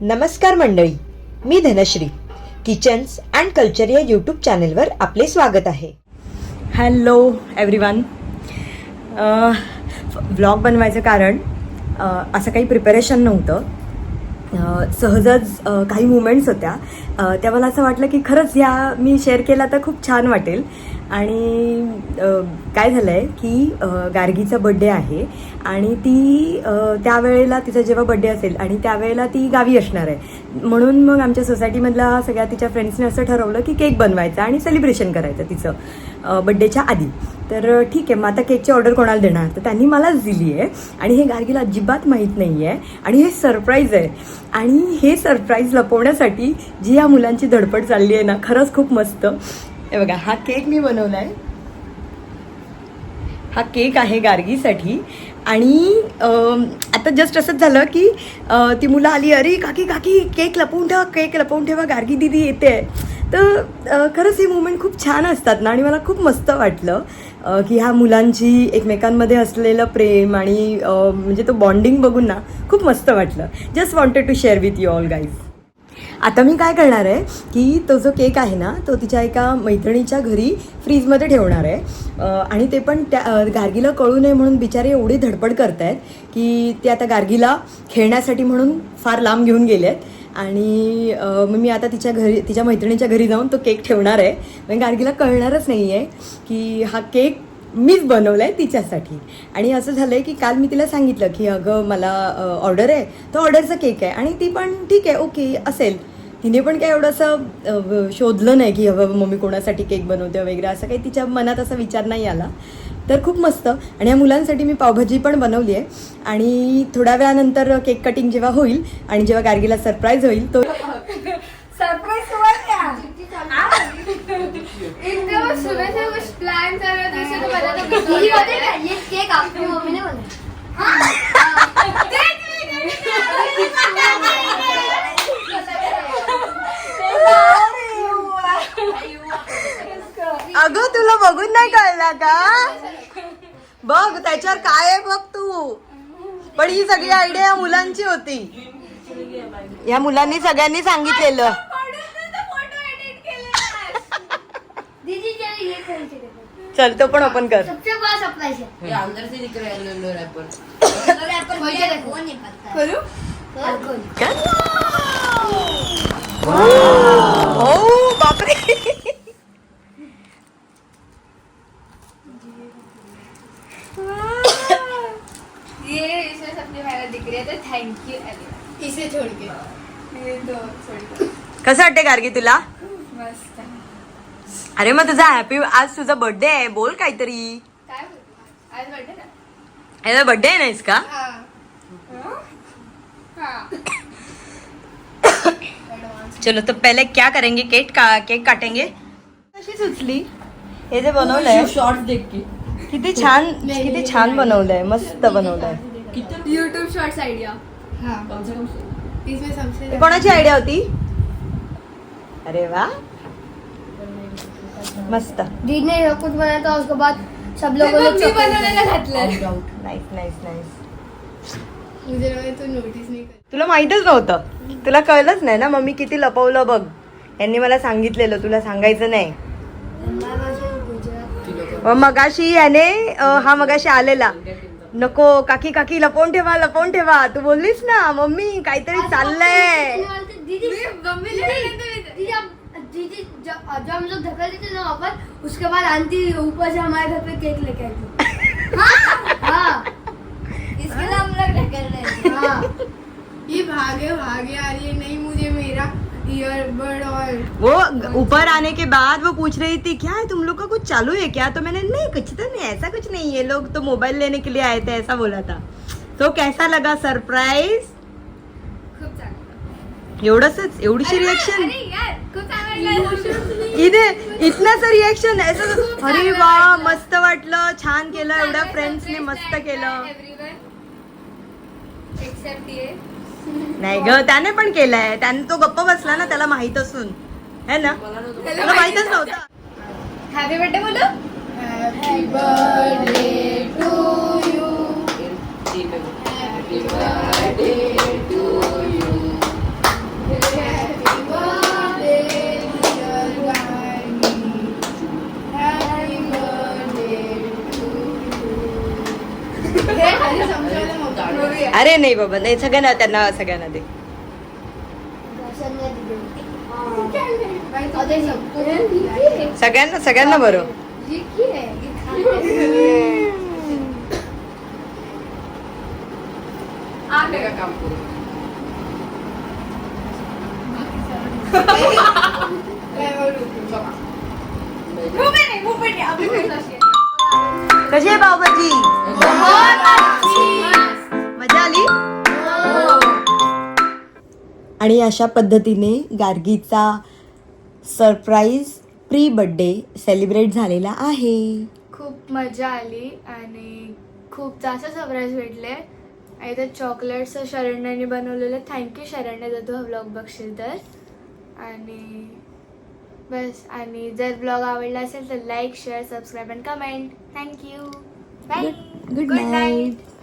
नमस्कार मंडळी, मी Dhanashree. Kitchens and culture या यूट्यूब चॅनलवर आपले स्वागत आहे. Hello everyone. व्लॉग बनवायचं कारण असं काही प्रिपरेशन नव्हतं. सहजच काही मुमेंट्स होत्या. त्या मला असं वाटलं की खरंच या मी शेअर केला तर खूप छान वाटेल. आणि काय झालं आहे की गार्गीचा बड्डे आहे आणि ती त्यावेळेला तिचा जेव्हा बड्डे असेल आणि त्यावेळेला ती गावी असणार आहे, म्हणून मग आमच्या सोसायटीमधल्या सगळ्या तिच्या फ्रेंड्सने असं ठरवलं की केक बनवायचा आणि सेलिब्रेशन करायचं तिचं बड्डेच्या आधी. तर ठीक आहे, मग आता केकची ऑर्डर कोणाला देणार, तर त्यांनी मलाच दिली आहे. आणि हे गार्गीला अजिबात माहीत नाही आहे आणि हे सरप्राईज आहे. आणि हे सरप्राईज लपवण्यासाठी जी या मुलांची धडपड चालली आहे ना, खरंच खूप मस्त. हे बघा, हा केक मी बनवला आहे. हा केक आहे गार्गीसाठी. आणि आता जस्ट असंच झालं की ती मुलं आली, अरे काकी काकी केक लपवून ठेवा, केक लपवून ठेवा, गार्गी दीदी येते. तर खरंच ही मुवमेंट खूप छान असतात ना, आणि मला खूप मस्त वाटलं की ह्या मुलांची एकमेकांमध्ये असलेलं प्रेम आणि म्हणजे तो बॉन्डिंग बघून ना खूप मस्त वाटलं. Just wanted to share with you all guys. आता मी काय करणार आहे की तो जो केक आहे ना, तो तिच्या एका मैत्रिणीच्या घरी फ्रीजमध्ये ठेवणार आहे. आणि ते पण त्या गार्गीला कळू नये म्हणून बिचारे एवढी धडपड करत आहेत की ते आता गार्गीला खेळण्यासाठी म्हणून फार लांब घेऊन गेले आहेत. आणि मग मी आता तिच्या मैत्रिणीच्या घरी जाऊन तो केक ठेवणार आहे. म्हणजे गार्गीला कळणारच नाही आहे की हा केक मीच बनवला आहे तिच्यासाठी. आणि असं झालं आहे की काल मी तिला सांगितलं की अगं मला ऑर्डर आहे, तो ऑर्डरचा केक आहे. आणि ती पण ठीक आहे, ओके असेल. तिने पण काय एवढं असं शोधलं नाही की अगं मम्मी कोणासाठी केक बनवते वगैरे, असं काही तिच्या मनात असा विचार नाही आला. तर खूप मस्त. आणि या मुलांसाठी मी पावभाजी पण बनवली आहे. आणि थोड्या वेळानंतर केक कटिंग जेव्हा होईल आणि जेव्हा गार्गीला सरप्राईज होईल तो सरप्राईज एकदम सुबह से कुछ प्लान कर रहे थे, तो पता तो ये केक आपकी मम्मी ने बनाया. अगं तुला बघून नाही कळला का? बघ त्याच्यावर काय आहे बघ तू. पण ही सगळी आयडिया या मुलांची होती. या मुलांनी सगळ्यांनी सांगितलेलं. चल तो पण ओपन कर. सबसे बड़ा सरप्राइज है. ये अंदर से दिख रहा है येलो रैपर. रैपर वो नहीं पता. करूं? काय? ओ बापरे. ये इसमें सबसे पहले दिख रही है, तो थैंक यू अली. इसे छोड़ के ये दो छोड़ के. कसं वाटते गार्गी तुला? मस्त. अरे मग तुझा हॅपी, आज तुझा बर्थडे आहे, बोल काहीतरी. काय बोलतो? आज बर्थडे ना. याचा बर्थडे आहे ना इसका? हाँ. हाँ. चलो तो पहले क्या करेंगे, केक काटेंगे. कशी सुचली हे जे बनवलंय? शॉर्ट्स देख के किती छान बनवलंय, मस्त बनवलंय. YouTube shorts idea. हाँ. इसमें सबसे कोणाची आयडिया होती? अरे वा, मस्त. दीदी ने सब कुछ बनाया था, उसके बाद सब लोगों ने बनाने घातलं. Nice nice nice. मुझे लगा तू नोटीस नाही कर. तुला माहीतच नव्हतं, तुला कळलंच नाही ना. मम्मी किती लपवलं बघ. यांनी मला सांगितलेलं तुला सांगायचं नाही. मगाशी याने हा मगाशी आलेला, नको काकी काकी लपवून ठेवा. तू बोललीस ना मम्मी काहीतरी चाललंय. दीदी जब हम लोग धक्का देते ना वापस, उसके बाद आंटी ऊपर से हमारे घर पे केक लेके आई थी. हाँ. इसके लिए हम लोग ढकेल रहे थे. हाँ. ये भागे आ रही है, नहीं मुझे मेरा ईयरबड और वो ऊपर आने के बाद वो पूछ रही थी क्या है तुम लोग का, कुछ चालू है क्या? तो मैंने नहीं, कुछ तो नहीं, ऐसा कुछ नहीं है, लोग तो मोबाइल लेने के लिए आए थे, ऐसा बोला था. तो कैसा लगा सरप्राईज? खूप चांगलं. एवढीशी रिएक्शन. अरे यार खूप चांगलं. इथे इतना सा रिएक्शन असं. अरे वा, मस्त वाटलं, छान केलं, एवढ्या फ्रेंड्सने मस्त केलं. एक्सेप्ट ये. नाही ग, त्याने पण केलंय. त्याने तो गप्प बसला ना, त्याला माहित असून है ना, त्याला माहितच नव्हतं. हॅपी बर्थडे बोलो. Happy birthday to you. Happy birthday to you. नाही बाबा नाही, सगळ्यांना त्यांना सगळ्यांना दे. सगळ्यांना सगळ्यांना बरं. आले का काम करू कशी आहे पावभाजी? मजा आली. आणि अशा पद्धतीने गार्गीचा सरप्राईज प्री बर्थडे सेलिब्रेट झालेला आहे. खूप मजा आली आणि खूप जास्त सरप्राईज भेटले. आणि ते चॉकलेट्स शरण्याने बनवलेले. थँक्यू शरण्या जर तू हा ब्लॉग बघशील तर. आणि बस. आणि जर ब्लॉग आवडला असेल तर like share subscribe and comment. Thank you. Bye. Good night.